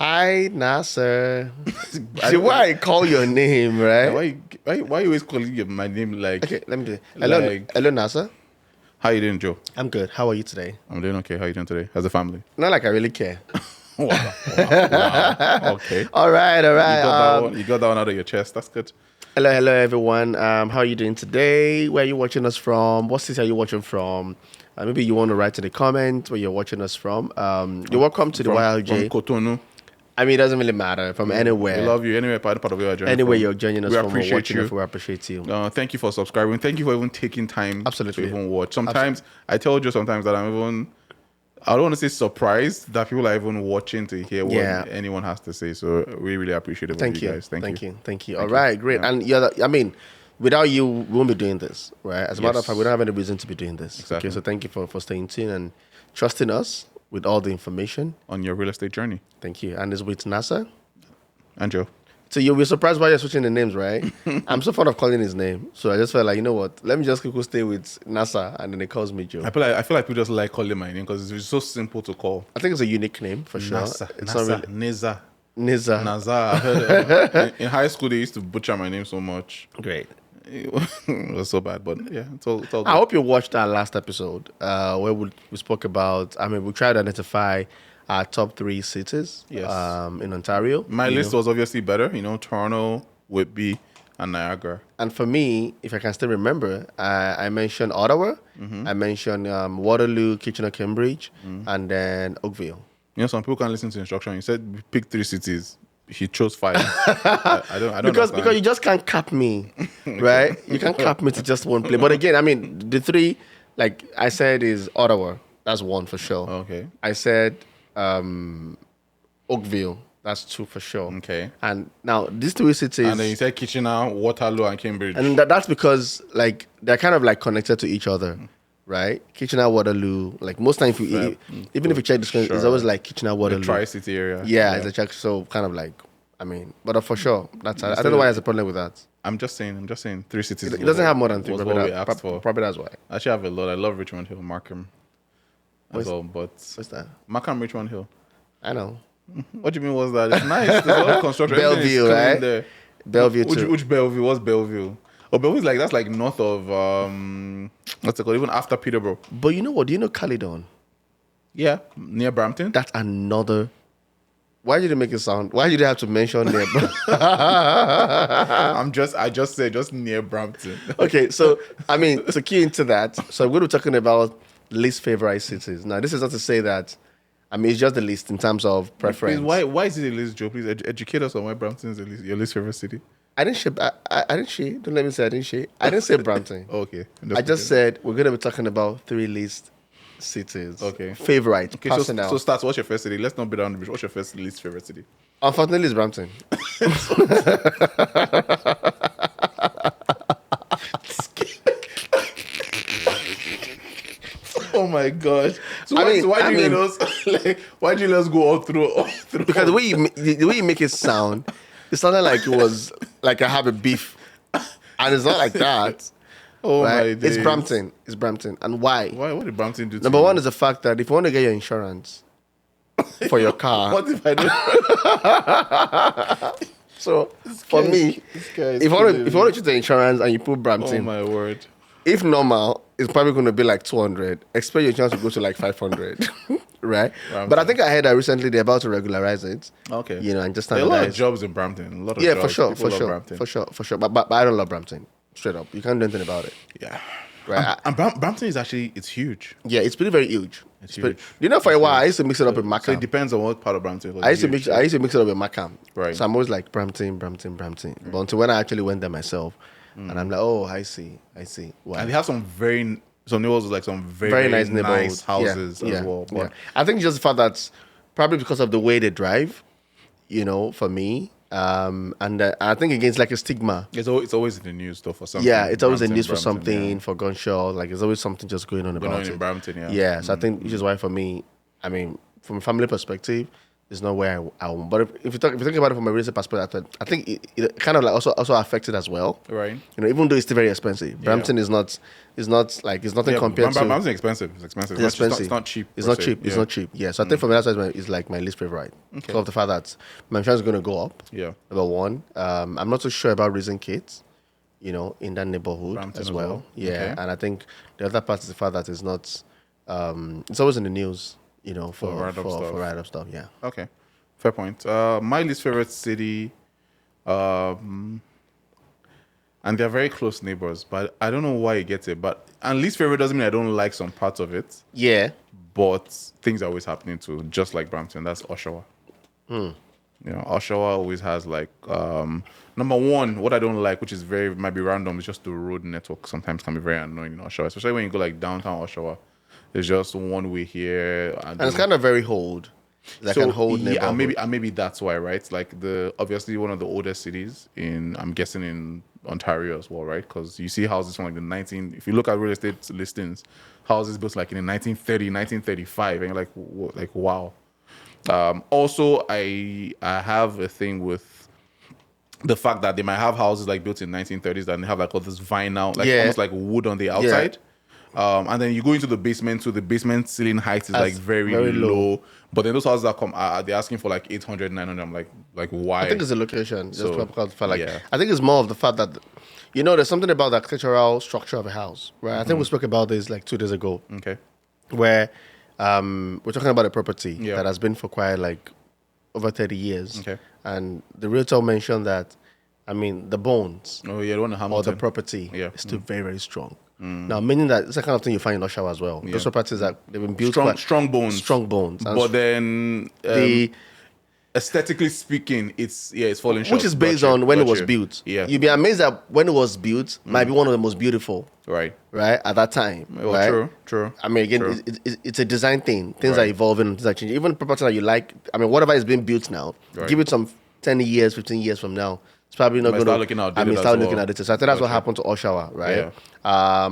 Hi, Nasser. See why I call your name, right? Why you always calling my name like? Okay, let me do it. Hello, Like, hello, Nasser. how you doing, Joe? I'm good. How are you today? I'm doing okay. How you doing today? How's the family? Not like I really care. Wow. Okay. All right. You got that one. You got that one out of your chest. That's good. Hello, everyone. How are you doing today? Where are you watching us from? What city are you watching from? Maybe you want to write in the comment where you're watching us from. You're welcome to the YLJ. From Cotonou. I mean, it doesn't really matter. From anywhere. We love you. Anywhere part of your journey. Anywhere you're joining us we from or appreciate watching you. us, we appreciate you. Thank you for subscribing. Thank you for even taking time Absolutely. to even watch. Sometimes I told you sometimes that I'm even, I don't want to say surprised that people are even watching to hear what anyone has to say. So we really appreciate it. Thank you guys. Thank you. All right, great. Yeah. And without you, we won't be doing this, right? As a matter of fact, we don't have any reason to be doing this. Exactly. Okay, so thank you for staying tuned and trusting us with all the information on your real estate journey. Thank you. And it's with Nasser. And Joe. So you'll be surprised why you're switching the names, right? I'm so fond of calling his name. So I just felt like, you know what? Let me just stay with Nasser and then he calls me Joe. I feel like people just like calling my name because it's so simple to call. I think it's a unique name for sure. Nasser. It's Nasser. not really... Nazar. I heard in high school they used to butcher my name so much. Great. It was so bad, but yeah, it's all good. I hope you watched our last episode where we spoke about, we tried to identify our top 3 cities in Ontario. My list was obviously better, Toronto, Whitby, and Niagara. And for me, if I can still remember, I mentioned Ottawa, I mentioned Waterloo, Kitchener-Cambridge, and then Oakville. Some people can't listen to instruction. You said pick 3 cities. He chose 5. I don't because you just can't cap me, right? You can't cap me to just one place. But again, the 3, like I said, is Ottawa. That's 1 for sure. Okay. I said Oakville. That's 2 for sure. Okay. And now these 3 cities. And then you said Kitchener, Waterloo, and Cambridge. And that's because like they're kind of like connected to each other. Right, Kitchener, Waterloo. Like most times, even if you check the screen, it's always like Kitchener, Waterloo. The Tri-City area. Yeah, it's a check. So kind of like, but for sure, I don't know why there's a problem with that. I'm just saying 3 cities. It doesn't have more than 3. Probably that's why. I actually have a lot. I love Richmond Hill, Markham, as well. But what's that? Markham, Richmond Hill. I know. What do you mean? Was that? It's nice. There's a lot of construction. Bellevue, right? There. Bellevue too. Which Bellevue? What's Bellevue? Oh, Bellevue's that's like north of what's it called? Even after Peterborough. But you know what? Do you know Caledon? Yeah, near Brampton. That's another. Why did you make it sound? Why did you have to mention near? I just said just near Brampton. Okay, so to key into that, so I'm going to be talking about least favorite cities. Now, this is not to say that. It's just the list in terms of preference. Please, why is it a list, Joe? Please educate us on why Brampton is your least favorite city. I didn't say. I didn't say. Don't let me say I didn't say. I didn't say Brampton. Okay. I just said we're going to be talking about 3 least cities. Okay. Favorite. Okay. So start. What's your first city? Let's not be down the bridge. What's your first least favorite city? Unfortunately, it's Brampton. Oh my God! So why do you let us go all through? Because the way you make it sound, it sounded like it was like I have a beef, and it's not like that. Oh right? My days. It's Brampton. And why? What did Brampton do to Number you? 1 is the fact that if you want to get your insurance for your car. What if I do? So for me, if you want to choose the insurance and you put Brampton. Oh my word. If normal, it's probably going to be like 200. Expect your chance to go to like 500, right? Brampton. But I think I heard that recently they're about to regularize it. Okay. And just there are a lot of jobs in Brampton. A lot of jobs. For sure. But I don't love Brampton. Straight up, you can't do anything about it. Yeah. Right. And Brampton is it's huge. Yeah, it's pretty very huge. It's huge. For a while I used to mix it up with Markham. So it depends on what part of Brampton. I used to mix it up with Markham. Right. So I'm always like Brampton. But until when I actually went there myself. And I'm like, oh, I see. Wow. And they have some neighborhoods with like some very nice houses as well. But I think just the fact that probably because of the way they drive, for me, and I think again it's like a stigma. It's always in the news though for something. Yeah, it's always in the news for something, for gunshot. Like there's always something just going on about it. In Brampton, Yeah, so I think which is why for me, from a family perspective, is not where I want. But if you think about it from a real estate perspective, I think it kind of like also affected as well. Right. Even though it's still very expensive, Brampton is not like it's nothing compared to. Brampton is expensive. It's expensive. It's not cheap. It's not cheap. It's not cheap. Yeah. So I think for me that's why it's like my least favorite. Okay. Because of the fact that my insurance is going to go up. Yeah. Number one, I'm not so sure about raising kids. In that neighborhood Brampton as well. Yeah. Okay. And I think the other part is the fact that it's not. It's always in the news. For write-up stuff. Yeah. Okay. Fair point. My least favorite city, and they're very close neighbors, but I don't know why it gets it. And least favorite doesn't mean I don't like some parts of it. Yeah. But things are always happening too, just like Brampton. That's Oshawa. Oshawa always has like number one, what I don't like, which is might be random, is just the road network. Sometimes can be very annoying in Oshawa, especially when you go like downtown Oshawa. There's just one way here, and it's kind of very old. Like an old neighborhood. And maybe that's why, right? Like obviously one of the oldest cities I'm guessing in Ontario as well, right? Because you see houses from like if you look at real estate listings, houses built like in the 1930, 1935, and you're like wow. Also, I have a thing with the fact that they might have houses like built in 1930s and they have like all this vinyl, like almost like wood on the outside. Yeah. And then you go into the basement, so the basement ceiling height is like very low. But then those houses that come, they're asking for like 800, 900. I'm like why? I think it's the location. So, I think it's more of the fact that, there's something about the architectural structure of a house, right? I think we spoke about this like 2 days ago. Okay. Where we're talking about a property that has been for quite like over 30 years. Okay. And the realtor mentioned that, the bones or the property is still very, very strong. Now, meaning that it's the kind of thing you find in Oshawa as well. Those properties that they've been built strong bones. Strong bones. But then aesthetically speaking, it's falling short. Which is based on when it was built. Yeah. You'd be amazed that when it was built, might be one of the most beautiful. Right. Right? At that time. Well, right? True. Again, it's a design thing. Things are evolving, things are changing. Even property that you like, whatever is being built now, give it some 10 years, 15 years from now, it's probably not going to... start looking at it. So I think that's what happened to Oshawa, right? Yeah.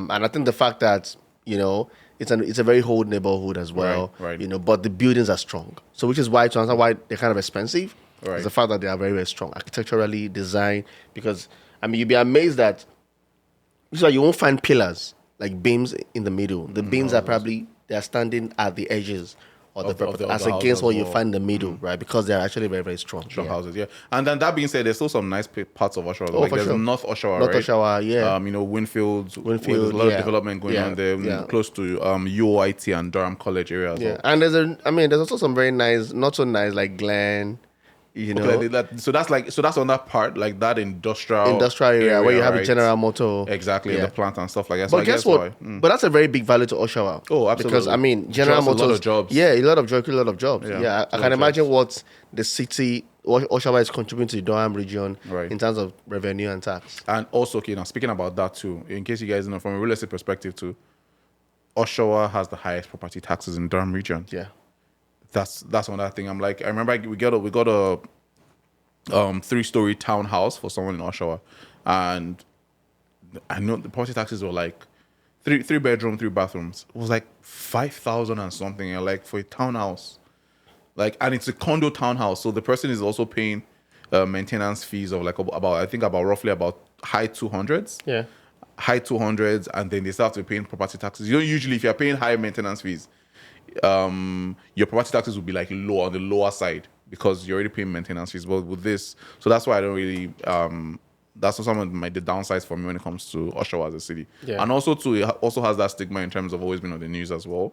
And I think the fact that, it's a very old neighborhood as well, right. But the buildings are strong. So which is why, to answer why they're kind of expensive, is the fact that they are very, very strong, architecturally designed. Because, you'd be amazed that, you won't find pillars, like beams in the middle. The beams are probably, they're standing at the edges of the property, as against what you find in the middle, right? Because they're actually very, very strong. Strong houses, yeah. And then that being said, there's still some nice parts of Oshawa. There's North Oshawa, North Oshawa, yeah. Winfield, there's a lot of development going on there, close to UOIT and Durham College area as well. And there's also some very nice, not so nice, like Glen. So that's on that part, like that industrial area where you have a General Motor, exactly, the plant and stuff like that. But so guess what? But that's a very big value to Oshawa. Oh, absolutely. Because General Motors, a lot of jobs. Yeah, a lot of jobs. Yeah, I can imagine what the city Oshawa is contributing to the Durham region in terms of revenue and tax. And also, okay, now speaking about that too, in case you guys know, from a real estate perspective too, Oshawa has the highest property taxes in Durham region. Yeah. That's another thing. I remember we got a 3-story townhouse for someone in Oshawa, and I know the property taxes were like 3 bedroom, 3 bathrooms. It was like 5,000 and something, and like for a townhouse, and it's a condo townhouse, so the person is also paying maintenance fees of like roughly about high 200s. Yeah. High 200s, and then they start to be paying property taxes. Usually if you're paying high maintenance fees, your property taxes will be like low on the lower side because you're already paying maintenance fees. But with this, so that's why I don't really. That's some of the downsides for me when it comes to Oshawa as a city. Yeah. And also too, it also has that stigma in terms of always being on the news as well.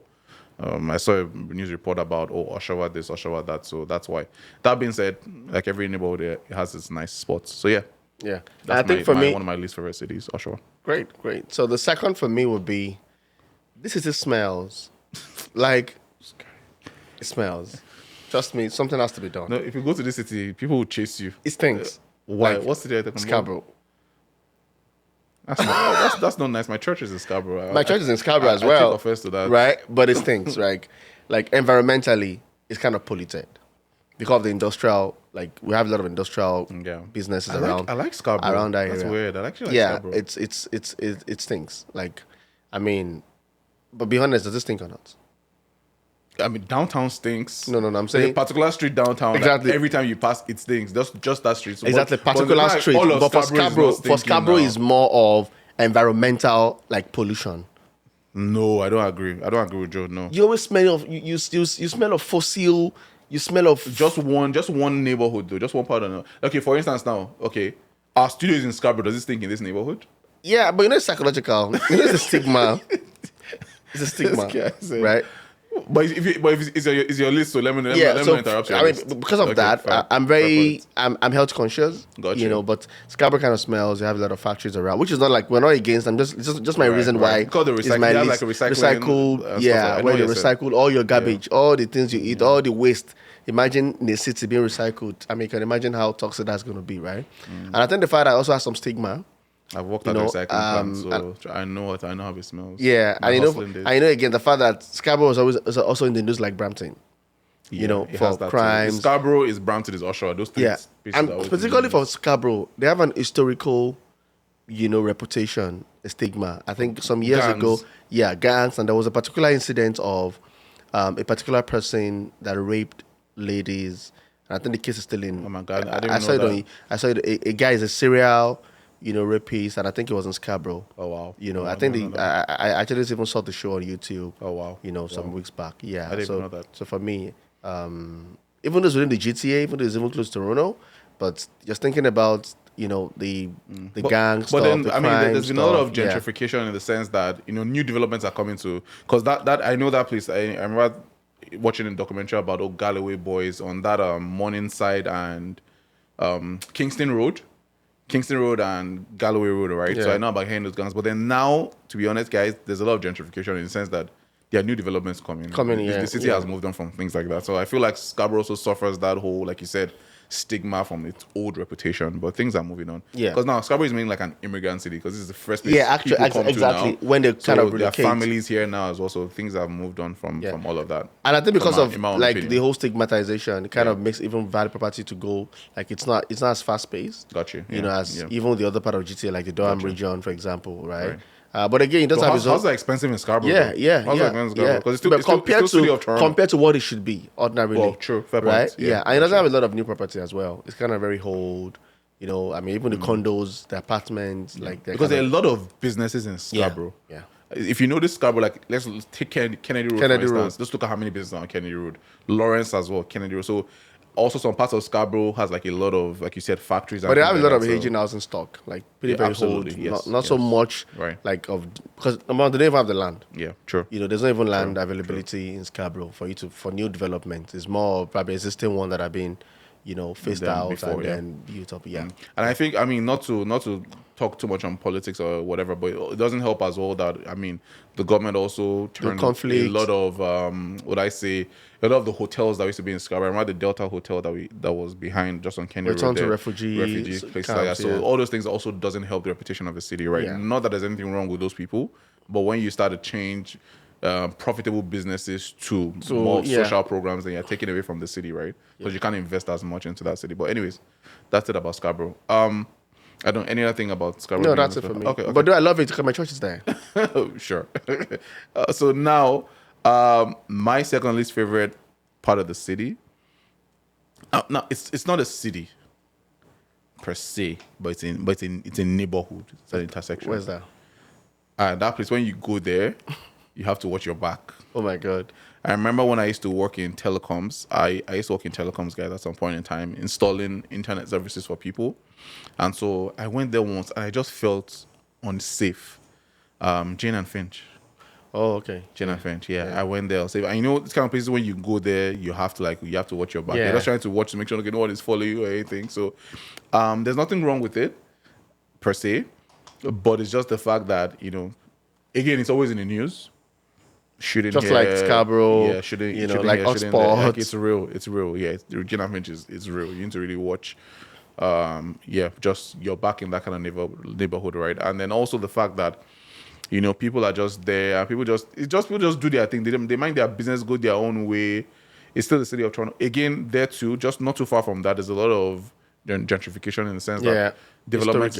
I saw a news report about Oshawa this, Oshawa that. So that's why. That being said, like every neighborhood, it has its nice spots. So yeah. Yeah. That's I think for me, one of my least favorite cities, Oshawa. Great. So the second for me would be, this city smells. Like, it smells. Trust me, something has to be done. No, if you go to this city, people will chase you. It stinks. Why? Like, what's the area? Scarborough. That's not nice. My church is in Scarborough. My church is in Scarborough as well. I take offense to that. Right? But it stinks. Like environmentally, it's kind of polluted. Because of the industrial, like we have a lot of industrial businesses around. I like Scarborough. Around that area. That's weird. I actually like Scarborough. It stinks. Like, but be honest, does it stink or not? I mean, downtown stinks. No. I'm There's saying a particular street downtown. Exactly. That every time you pass, it stinks. Just that street. So, exactly but particular like, street. all of But for Scarborough is Scarborough, not stinking now. is more of environmental like pollution. No, I don't agree. I don't agree with Joe. No, You always smell of you smell of fossil. You smell of just one neighborhood though. Just one part of it. Okay, for instance, now, okay, our studio is in Scarborough. Does it stink in this neighborhood? yeah, but it's psychological. It's a stigma. It's a stigma, This guy said- right? But if it's your list, so let me Yeah, so interrupt your I mean, list. because of Okay, that, fine. I'm Fair very, point. I'm health conscious. Got you you. know, but Scarborough kind of smells. You have a lot of factories around, which is not like we're not against. I'm just my Right, reason right. why. Because the is recycling- my they have list. like a recycling, recycled, stuff yeah, like- I know where you what you said. recycle all your garbage, all the things you eat, all the waste. Imagine in the city being recycled. I mean, you can imagine how toxic that's going to be, right? And I think the fact that also has some stigma. I've worked you at the know, recycling plant, so I know how it smells. Yeah, My and hustling days. again the fact that Scarborough is also in the news like Brampton. Yeah, it for has that too. crimes. Scarborough is Brampton is Oshawa. Those three Yeah, spaces and are always particularly in the for Scarborough, they have an historical, reputation, a stigma. I think some years Gangs. ago, gangs, and there was a particular incident of a particular person that raped ladies. And I think the case is still in. Oh my God, I didn't I know saw it. that. I saw it. A guy is a serial, rapist, and I think it was in Scarborough. Oh wow. I think I actually even saw the show on YouTube. Oh wow. Some weeks back. Yeah, I didn't know that. So for me, even though it's within the GTA, even though it's even close to Toronto, but just thinking about the gang stuff, But then the I mean, crime there's been a lot of stuff, yeah. gentrification in the sense that new developments are coming to because that I know that place. I remember watching a documentary about Galloway boys on that Morningside and Kingston Road and Galloway Road, right? So Yeah. I know about hearing those gangs. But then now, to be honest, guys, there's a lot of gentrification in the sense that there are new developments coming. The city has moved on from things like that. So I feel like Scarborough also suffers that whole, like you said, stigma from its old reputation. But things are moving on. Yeah. Because now Scarborough is mainly like an immigrant city because this is the first place Yeah, people come exactly. to now. When they kind of there are relocate. families here now as well. So things have moved on from all of that. And I think because in my own like opinion. the whole stigmatization, it kind of makes even value property to go like it's not as fast paced. Got you. As Yeah. even the other part of GTA, like the Durham region, for example, right? Right. But again, it doesn't So have its how's own. that expensive in Scarborough? Yeah, though? How's that expensive in Scarborough? Because But it's still city of Toronto. compared to what it should be ordinarily. Well, true. Fair point. right? Yeah, And it doesn't have a lot of new property as well. It's kind of very old. I mean, even the condos, the apartments, like Because there are a lot of businesses in Scarborough. Yeah. If you notice Scarborough, like let's take Kennedy Road Kennedy for Road. instance. Let's look at how many businesses are on Kennedy Road. Lawrence as well, Kennedy Road. So also some parts of Scarborough has like a lot of, like you said, factories. But they have a lot of aging aging housing stock, like pretty Yeah, very absolutely, old. yes, Not so yes. much, Right. like of because they don't even have the land. Yeah, true. There's not even land availability in Scarborough for new development. It's more probably existing one that have been, phased Than out before, and yeah. then built up. Yeah. And I think, I mean, not to talk too much on politics or whatever, but it doesn't help as well that, I mean, the government also turned conflict. a lot of, a lot of the hotels that used to be in Scarborough. I remember the Delta Hotel that was behind just on Kennedy Return Road to there. refugee places like that. camps, So yeah. all those things also doesn't help the reputation of the city, right? Yeah. Not that there's anything wrong with those people, but when you start to change profitable businesses to more yeah. social programs, then you're taking away from the city, right? Because you can't invest as much into that city. But anyways, that's it about Scarborough. I don't any other thing about Scarborough. No, that's it for me. Okay. But do I love it because my church is there. Sure. So now, my second least favorite part of the city. Now it's not a city per se, but it's a neighborhood. It's an intersection. Where's that? That place, when you go there, you have to watch your back. Oh my God. I remember when I used to work in telecoms. I used to work in telecoms, guys, at some point in time, installing internet services for people. And so I went there once and I just felt unsafe. Jane and Finch. Oh, okay. Jane and Finch, yeah. I went there. So, and it's kind of places when you go there, you have to watch your back. Yeah. You're just trying to watch to make sure no one is following you or anything. So there's nothing wrong with it, per se. But it's just the fact that, again, it's always in the news. Shooting Just here, like Scarborough, yeah, shooting like here, shooting there. hotspots. Like it's real. Yeah, Jane and Finch is real. You need to really watch. Just you're back in that kind of neighborhood, right? And then also the fact that people are just there. People just do their thing. They mind their business, go their own way. It's still the city of Toronto. Again, there too, just not too far from that. There's a lot of gentrification in the sense that development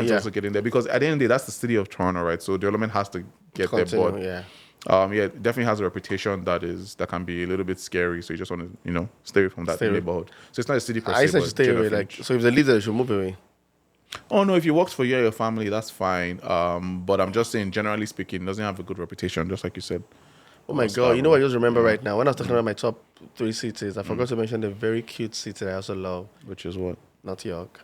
is yeah. also getting there because at the end of the day, that's the city of Toronto, right? So development has to get there. But Yeah, it definitely has a reputation that can be a little bit scary. So you just want to, stay away from that Stay away. neighborhood. So it's not a city per I se, said to but stay Jane and away. Like, Finch. so if the leader, they should move away. Oh no, if you works for you or your family, that's fine. But I'm just saying, generally speaking, it doesn't have a good reputation, just like you said. Oh my God! You know what I just remember right now? When I was talking about my top 3 cities, I forgot to mention the very cute city that I also love, Which is what? North York.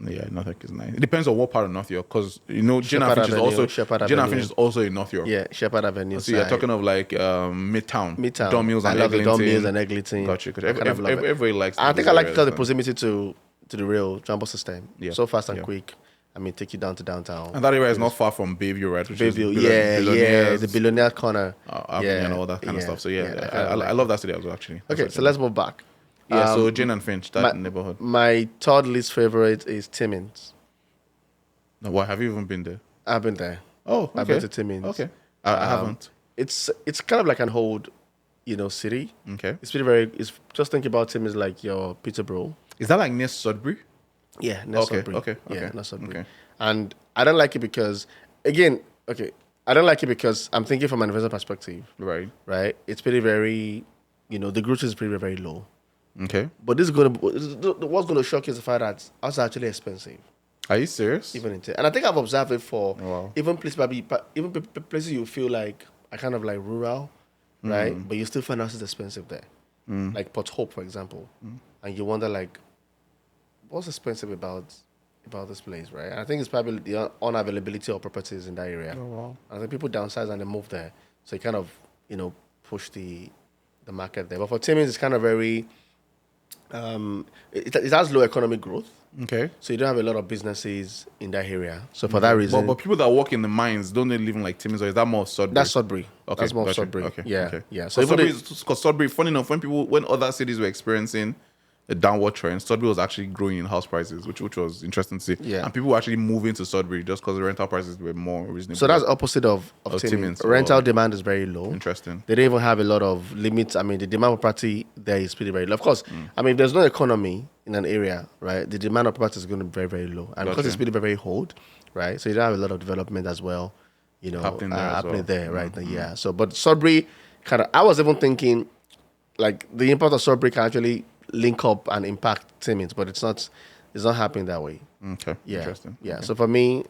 Yeah, North York is nice. It depends on what part of North York, because Shepherd Avenue, Shepherd Gin and Avenue. Finch is also in North York. Yeah, Shepherd Avenue. So you're side. talking of like Midtown, Midtown. Don Mills I and love the Don Mills Eglinton. and Eglinton. Gotcha. I kind of love it. Everybody likes. I think I those like because of the areas, proximity to the rail transport system. Yeah. So fast and Yeah. quick. I mean, take you down to downtown. and that area is not far from Bayview, right? Which is Bayview, yeah, billionaires, the billionaire corner. Avenue and all that kind of stuff. So I kind of I like love that city as well, actually. Okay, so let's move back. Yeah, so Jane and Finch, that my, neighborhood. My third least favorite is Timmins. Now, why have you even been there? I've been there. Oh, okay. I've been to Timmins. Okay, I haven't. It's kind of like an old, city. Okay, It's very. It's just think about Timmins like your Peterborough. is that like near Sudbury? Yeah, near Sudbury. Okay. Yeah, near Sudbury. Okay. And I don't like it because, again, I don't like it because I'm thinking from an investor perspective, Right. right? It's pretty very, the growth is pretty very low. Okay. But what's going to shock you is the fact that it's actually expensive, Are you serious? even and I think I've observed it for Wow. even places you feel like are kind of like rural, right? But you still find houses expensive there, like Port Hope, for example, and you wonder like, what's expensive about this place, right? And I think it's probably the unavailability of properties in that area. Oh, wow. I think people downsize and they move there, so it kind of push the market there. But for Timmins, it's kind of very it has low economic growth, Okay. so you don't have a lot of businesses in that area. So for that reason, But people that work in the mines, don't they live in like Timmins, or is that more of Sudbury? that's Sudbury. Okay, That's more of gotcha. Sudbury. Okay, Yeah, okay. yeah. So So because Sudbury, funny enough, when other cities were experiencing a downward trend, Sudbury was actually growing in house prices, which was interesting to see. Yeah. And people were actually moving to Sudbury just because the rental prices were more reasonable. so that's opposite of Timmins. Timmins. Rental Oh. demand is very low. Interesting. They don't even have a lot of limits. I mean, the demand for property there is pretty very low. Of course, I mean, if there's no economy in an area, right, the demand of property is going to be very, very low. And because Gotcha. it's pretty very old, right, so you don't have a lot of development as well, Happening there as well. there, right? Yeah. So, but Sudbury, I was even thinking, like, the impact of Sudbury can actually link up and impact Timmins, but it's not happening that way. Okay. Yeah. Interesting. Yeah. Okay. So for me,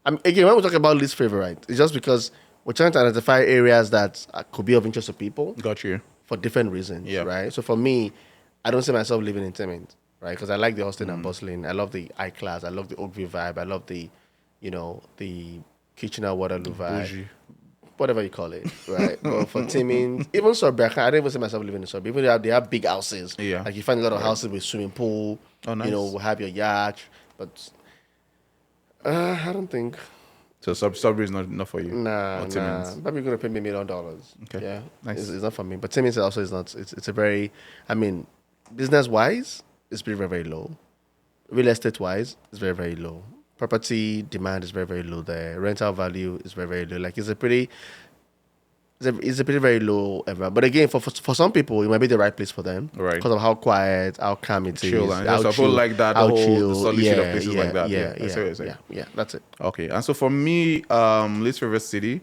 again, when we talk about least favorite, it's just because we're trying to identify areas that could be of interest to people Got you. for different reasons, Yeah. right? So for me, I don't see myself living in Timmins, right? Because I like the hustling and bustling. I love the high class. I love the Oakville vibe. I love the, the Kitchener Waterloo vibe. Bougie. Whatever you call it, right? But for Timmins, even Sudbury, I don't even see myself living in Sudbury. Even they have big houses. Yeah. Like you find a lot of houses with swimming pool. Oh, nice. Will have your yacht. But I don't think. So Sudbury is not for you. Nah. Or Timmins. Probably going to pay me $1 million. Okay. Yeah. Nice. It's not for me. But Timmins also is not. It's a very, business wise, it's pretty very, very low. Real estate wise, it's very, very low. Property demand is very, very low there. Rental value is very, very low. Like it's a pretty very low environment. But again, for some people, it might be the right place for them. Right. Because of how quiet, how calm it is. Chill, and how just I feel like that, the how whole chill. the solitude of places like that. Yeah, I see what you're saying. yeah, that's it. Okay, and so for me, least favorite city,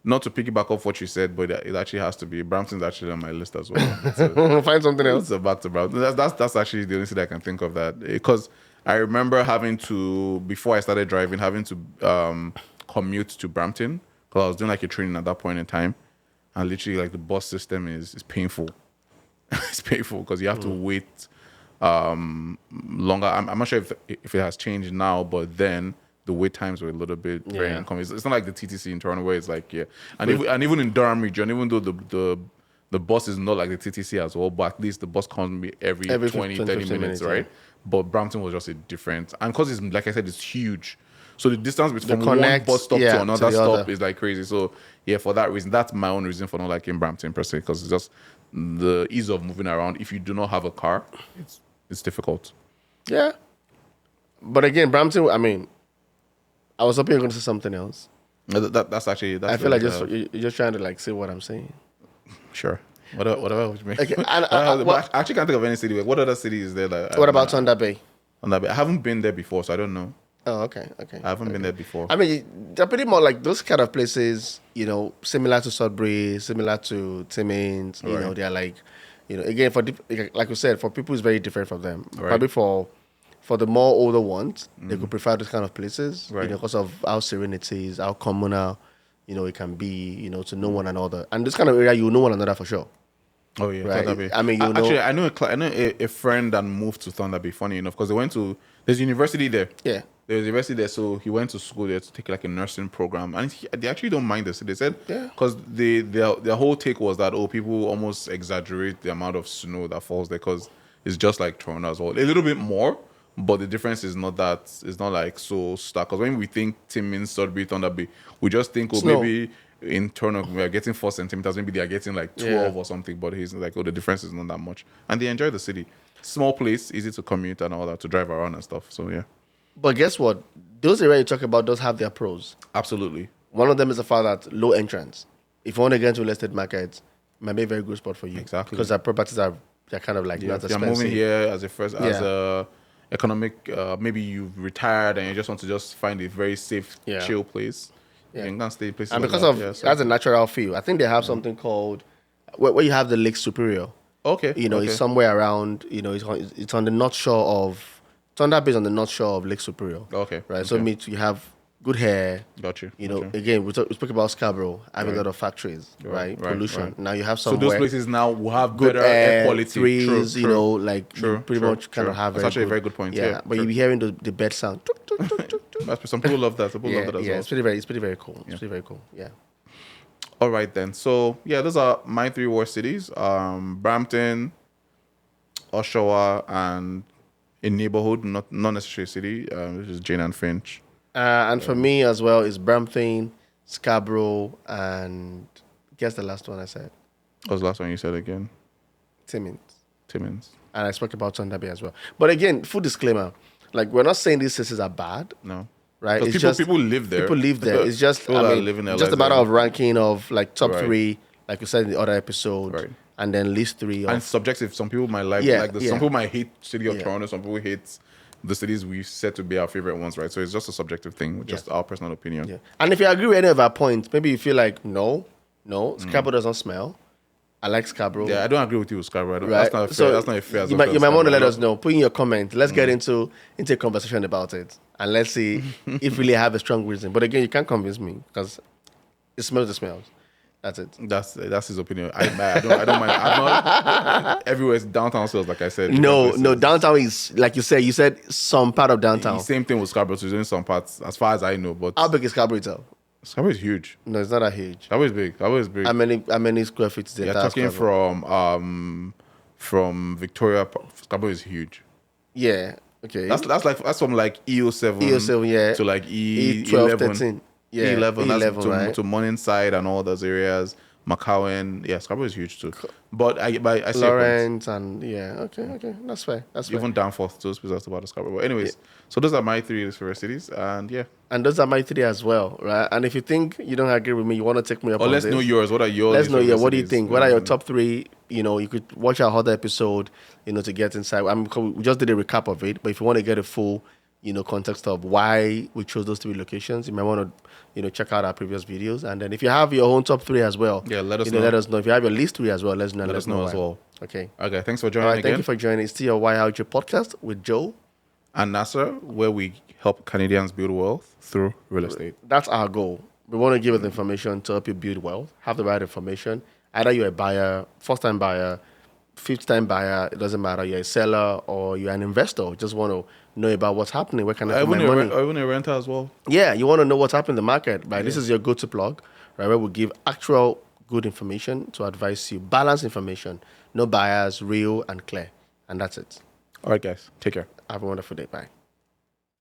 not to piggyback off what you said, but it actually has to be Brampton's actually on my list as well. So Find something else. it's a back to Brampton. That's actually the only city I can think of that, because I remember having to, before I started driving, having to commute to Brampton because I was doing like a training at that point in time, and literally like the bus system is painful. It's painful because you have to wait longer. I'm not sure if it has changed now, but then the wait times were a little bit very Yeah. inconvenient. It's not like the TTC in Toronto where it's like, yeah. And even in Durham region, even though the bus is not like the TTC as well, but at least the bus comes every 20, 30 15 minutes, yeah. right? But Brampton was just a different. And because it's, like I said, it's huge. So the distance between connect, one bus stop yeah, to to another the stop other. is like crazy. So yeah, for that reason, that's my own reason for not liking Brampton per se, because it's just the ease of moving around. If you do not have a car, it's difficult. Yeah. But again, Brampton, I was hoping you're going to say something else. That's actually. I feel like you're just trying to like say what I'm saying. Sure. Whatever would you make. Okay, I actually can't think of any city. What other city is there? That What about Thunder Bay? on that bit? I haven't been there before, so I don't know. Oh, okay, okay. I haven't been Okay. there before. I mean, they're pretty more like those kind of places, similar to Sudbury, similar to Timmins. Right. They're like, again, like we said, for people, it's very different from them. Right. Probably for the more older ones, they could prefer those kind of places, Right. because of how serene it is, how communal, it can be, to know one another. And this kind of area, you know one another for sure. Oh yeah, Right. Thunder Bay. I mean, Actually, I know a friend that moved to Thunder Bay. Funny enough, because they went to there's a university there. Yeah. There's a university there, so he went to school there to take like a nursing program, and they actually don't mind this. They said, Yeah. because their whole take was that people almost exaggerate the amount of snow that falls there because it's just like Toronto as well, a little bit more, but the difference is not that it's not like so stark. Because when we think Timmins, Sudbury, Thunder Bay, we just think Snow. maybe in Toronto we are getting 4 centimeters, maybe they are getting like 12 or something. But he's like, the difference is not that much, and they enjoy the city. Small place, easy to commute and all that, to drive around and stuff. So yeah. But guess what? Those areas you talk about does have their pros. Absolutely. One of them is the fact that low entrance. If you want to get into real estate market, it might be a very good spot for you. Exactly. Because our properties they're kind of like not If you're expensive. moving here as Yeah. a economic, maybe you've retired and you just want to just find a very safe, Yeah. chill place. Yeah. You can stay in places And like because that. of Yeah, so- that's a natural feel. I think they have something called where you have the Lake Superior. okay, okay. It's somewhere around. It's on the north shore of Thunder Bay is on the north shore of Lake Superior. Okay, Right. So okay. it means you have good hair. Got you. Again, we spoke about Scarborough having a Right. lot of factories, right? Pollution. right. Now you have So somewhere those places now will have good better air quality. trees, True, you True, pretty true, much kind true. of have That's actually a very good point. Yeah, but true. you'll be hearing the bird sound. Some people love that. Some people Yeah, love that as yeah, well. it's pretty very cool. It's pretty very cool. Yeah. All right then. So yeah, those are my 3 worst cities: Brampton, Oshawa, and a neighborhood, not necessarily a city, which is Jane and Finch. And for me as well is Brampton, Scarborough, and guess the last one I said, What was the last one you said again? Timmins. Timmins. And I spoke about Thunder Bay as well. But again, full disclaimer, like we're not saying these cities are bad, No. right? Because people live there. People live there. It's just People are living their just a lives matter there. of ranking of like top Right. 3, like we said in the other episode, Right. and then list 3 And of it's subjective. Some people might like, Yeah, some yeah. people might hate city of Yeah. Toronto. Some people hate the cities we've said to be our favorite ones, right? So it's just a subjective thing, just our personal opinion. Yeah. And if you agree with any of our points, maybe you feel like, no, Scarborough doesn't smell. I like Scarborough. Yeah, I don't agree with you, Scarborough. Right. That's not a fair. So That's not a fair. You might want to let us know. know. Put in your comment. Let's get into a conversation about it. And let's see if really have a strong reason. But again, you can't convince me because it smells the smells. That's it. That's his opinion. I don't mind. I'm not everywhere. Downtown sales, like I said. No, different places. downtown is like you said. You said some part of downtown. Same thing with Scarborough. So it's in some parts, as far as I know. But How big is Scarborough itself? Scarborough is huge. No, it's not that huge. Scarborough is big. Scarborough is big. How many square feet is the You're entire talking Scarborough? from Victoria. Scarborough is huge. Yeah. Okay. That's from like EO7, EO7, yeah. to like E12, E11, 13. Yeah. E11, E11, that's right? to Morningside and all those areas. McCowan, yeah, Scarborough is huge too. But I see your point. Lawrence and okay, that's fair. That's fair. Even Danforth, those places about the Scarborough. But anyways, so those are my 3 favorite cities, and yeah. And those are my 3 as well, right? And if you think you don't agree with me, you want to take me up Or on let's this, know yours. What are your? let's know. Yeah, favorite what do you cities? think? What are your top 3? You could watch our other episode, to get inside. We just did a recap of it, but if you want to get a full, context of why we chose those 3 locations, you might want to, check out our previous videos. And then if you have your own top 3 as well, Yeah, let us know. Let us know. If you have your list 3 as well, let us know. Let us know as why. well. Okay. Okay, thanks for All joining right. again. Thank you for joining. It's still your Why How Your podcast with Joe. And Nasser, where we help Canadians build wealth through real estate. That's our goal. We want to give us information to help you build wealth, have the right information. Either you're a buyer, first-time buyer, fifth-time buyer, it doesn't matter. You're a seller or you're an investor. Just want to know about what's happening. Where can I put my money? Even a renter as well. Yeah, you want to know what's happening in the market, right? This is your go-to plug, right? Where we give actual good information to advise you, balanced information, no bias, real and clear. And that's it. All right, guys. Take care. Have a wonderful day. Bye.